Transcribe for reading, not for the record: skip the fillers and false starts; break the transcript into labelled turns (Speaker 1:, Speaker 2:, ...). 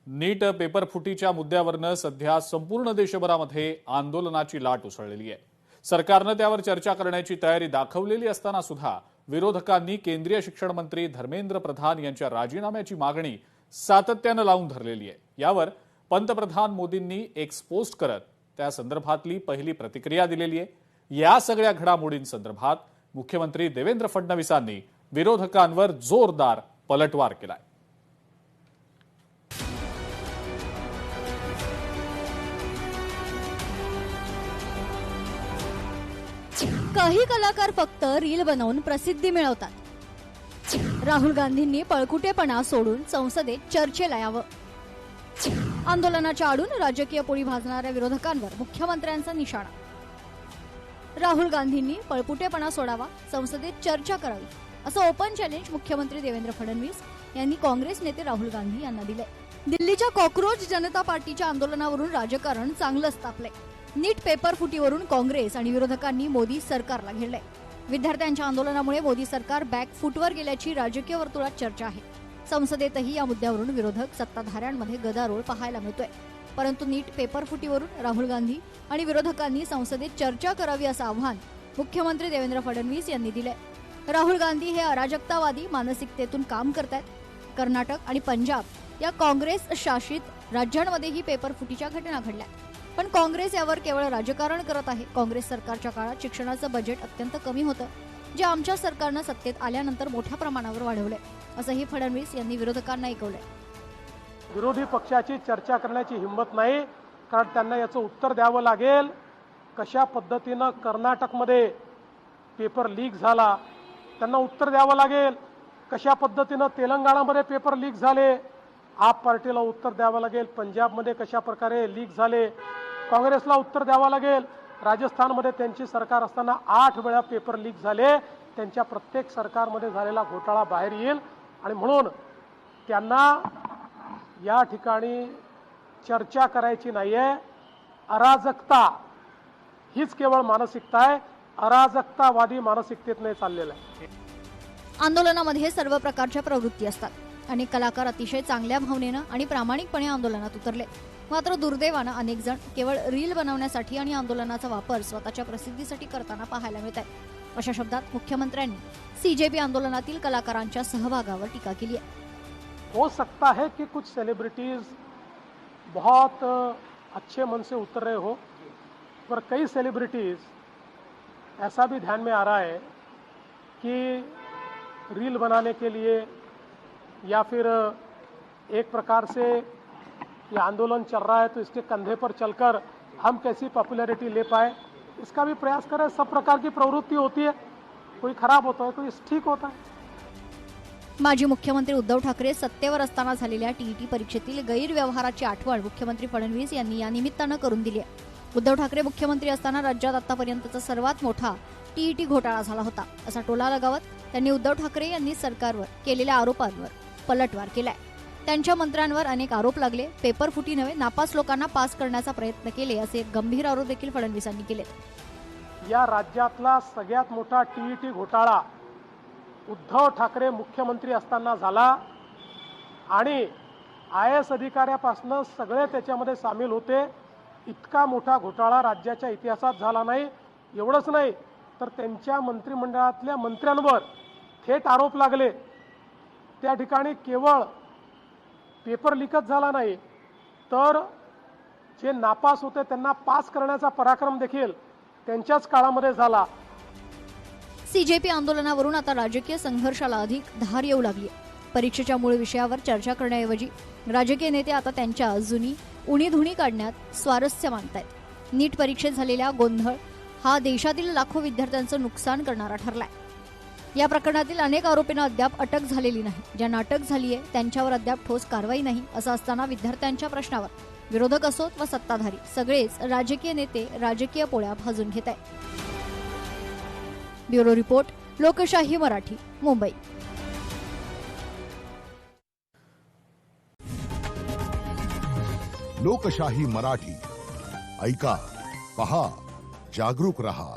Speaker 1: नीट paper फुटीच्या मुद्द्यावरनं सध्या संपूर्ण देशभरामध्ये आंदोलनाची लाट उसळलेली आहे। सरकारनं त्यावर चर्चा करण्याची तयारी दाखवलेली असताना सुद्धा विरोधकांनी केंद्रीय शिक्षण मंत्री धर्मेंद्र प्रधान यांच्या राजीनाम्याची मागणी सातत्यानं लावून धरलेली आहे। यावर पंतप्रधान मोदींनी एक पोस्ट करत त्या संदर्भातली पहिली प्रतिक्रिया दिलेली आहे। या सगळ्या घडामोडींसंदर्भात मुख्यमंत्री देवेंद्र फडणवीसांनी विरोधकांवर जोरदार पलटवार केलाय।
Speaker 2: काही कलाकार फक्त रील बनवून प्रसिद्धी मिळवतात। राहुल गांधींनी पळकुटेपणा सोडून संसदेत चर्चेला यावं। आंदोलनाच्या आडून राजकीय पोळी भाजणाऱ्या विरोधकांवर मुख्यमंत्र्यांचा निशाणा। राहुल गांधींनी पळपुटेपणा सोडावा, संसदेत चर्चा करावी, असं ओपन चॅलेंज मुख्यमंत्री देवेंद्र फडणवीस यांनी काँग्रेस नेते राहुल गांधी यांना दिले। दिल्लीच्या कॉकरोच जनता पार्टीच्या आंदोलनावरून राजकारण चांगलंच तापलंय। नीट पेपर फुटीवरून काँग्रेस आणि विरोधकांनी मोदी सरकारला घेरलंय। विद्यार्थ्यांच्या आंदोलनामुळे मोदी सरकार बॅक फूटवर गेल्याची राजकीय वर्तुळात चर्चा आहे। संसदेतही या मुद्द्यावरून विरोधक सत्ताधाऱ्यांमध्ये गदारोळ पाहायला मिळतोय। परंतु नीट पेपर फुटीवरून राहुल गांधी आणि विरोधकांनी संसदेत चर्चा करावी असं आव्हान मुख्यमंत्री देवेंद्र फडणवीस यांनी दिलंय। राहुल गांधी हे अराजकतावादी मानसिकतेतून काम करतायत। कर्नाटक आणि पंजाब या काँग्रेस शासित राज्यांमध्ये ही पेपर फुटीच्या घटना घडल्या, पण काँग्रेस यावर केवळ राजकारण करत आहे। काँग्रेस सरकारच्या काळात शिक्षणाचं बजेट अत्यंत कमी होतं, जे आमच्या सरकारनं सत्तेत आल्यानंतर मोठ्या प्रमाणावर वाढवलंय, असंही फडणवीस यांनी विरोधकांना ऐकवलंय।
Speaker 3: विरोधी पक्षाची चर्चा करण्याची हिंमत नाही, कारण त्यांना याचं उत्तर द्यावं लागेल। कशा पद्धतीनं कर्नाटकमध्ये पेपर लीक झाला त्यांना उत्तर द्यावं लागेल। कशा पद्धतीनं तेलंगणामध्ये पेपर लीक झाले आप पार्टीला उत्तर द्यावं लागेल। पंजाबमध्ये कशा प्रकारे लीक झाले काँग्रेसला उत्तर द्यावं लागेल। राजस्थानमध्ये त्यांची सरकार असताना 8 वेळा पेपर लीक झाले। त्यांच्या प्रत्येक सरकारमध्ये झालेला घोटाळा बाहेर येईल आणि म्हणून त्यांना या ठिकाणी चर्चा करायची नाहीये। अराजकता हीच केवळ मानसिकता आहे, अराजकतावादी मानसिकतेतून चाललेलं आहे।
Speaker 2: आंदोलनामध्ये सर्व प्रकारच्या प्रवृत्ती असतात। अनेक कलाकार अतिशय चांगल्या भावनेनं आणि प्रामाणिकपणे आंदोलनात उतरले, मात्र दुर्दैवानं अनेक जण केवळ रील बनवण्यासाठी आणि आंदोलनाचा वापर स्वतःच्या प्रसिद्धीसाठी करताना पाहायला मिळत आहे। अशा शब्दात मुख्यमंत्र्यांनी सीजेपी आंदोलनातील कलाकारांच्या सहभागावर टीका केली आहे।
Speaker 3: हो सकता है कि कुछ सेलिब्रिटीज बहुत अच्छे मन से उतर रहे हो, पर कई सेलिब्रिटीज ऐसा भी ध्यान में आ रहा है कि रील बनाने के लिए या फिर एक प्रकार से ये आंदोलन चल रहा है तो इसके कंधे पर चलकर हम कैसी पॉपुलैरिटी ले पाए, इसका भी प्रयास करें। सब प्रकार की प्रवृत्ति होती है, कोई खराब होता है, कोई ठीक होता है।
Speaker 2: माजी मुख्यमंत्री उद्धव ठाकरे सत्तेवर असताना झालेल्या टीईटी परीक्षेतील गैरव्यवहाराची आठवण मुख्यमंत्री फडणवीस यांनी या निमित्तानं करून दिली आहे। उद्धव ठाकरे मुख्यमंत्री असताना राज्यात आतापर्यंतचा सर्वात मोठा टीईटी घोटाळा झाला होता, असा टोला लगावत त्यांनी उद्धव ठाकरे यांनी सरकारवर केलेल्या आरोपांवर पलटवार केलाय। त्यांच्या मंत्र्यांवर अनेक आरोप लागले, पेपर फुटी नव्हे नापास लोकांना पास करण्याचा प्रयत्न केले, असे गंभीर आरोप देखील फडणवीसांनी केले।
Speaker 3: या राज्यातला सगळ्यात मोठा टीईटी घोटाळा उद्धव ठाकरे मुख्यमंत्री असताना झाला आणि IAS अधिकाऱ्यापासून सगळे त्याच्यामध्ये सामील होते। इतका मोठा घोटाळा राज्याच्या इतिहासात झाला नाही। एवढंच नाही तर त्यांच्या मंत्रिमंडळातल्या मंत्र्यांवर थेट आरोप लागले। त्या ठिकाणी केवळ पेपर लीकच झाला नाही तर जे नापास होते त्यांना पास करण्याचा पराक्रम देखील त्यांच्याच काळामध्ये झाला।
Speaker 2: सीजेपी आंदोलनावरून आता राजकीय संघर्षाला अधिक धार येऊ लागली। परीक्षेच्या मूळ विषयावर चर्चा करण्याऐवजी राजकीय नेते आता त्यांच्या जुनी उणीधुणी काढण्यात स्वारस्य मानतायत। नीट परीक्षेत झालेला गोंधळ हा देशातील लाखो विद्यार्थ्यांचं नुकसान करणारा ठरलाय। या प्रकरणातील अनेक आरोपींना अद्याप अटक झालेली नाही। ज्यांना अटक झाली आहे त्यांच्यावर अद्याप ठोस कारवाई नाही, असं असताना विद्यार्थ्यांच्या प्रश्नावर विरोधक असोत व सत्ताधारी सगळेच राजकीय नेते राजकीय पोळ्या भाजून घेत आहेत। ब्युरो रिपोर्ट, लोकशाही मराठी, मुंबई।
Speaker 4: लोकशाही मराठी ऐका, पहा, जागरूक रहा।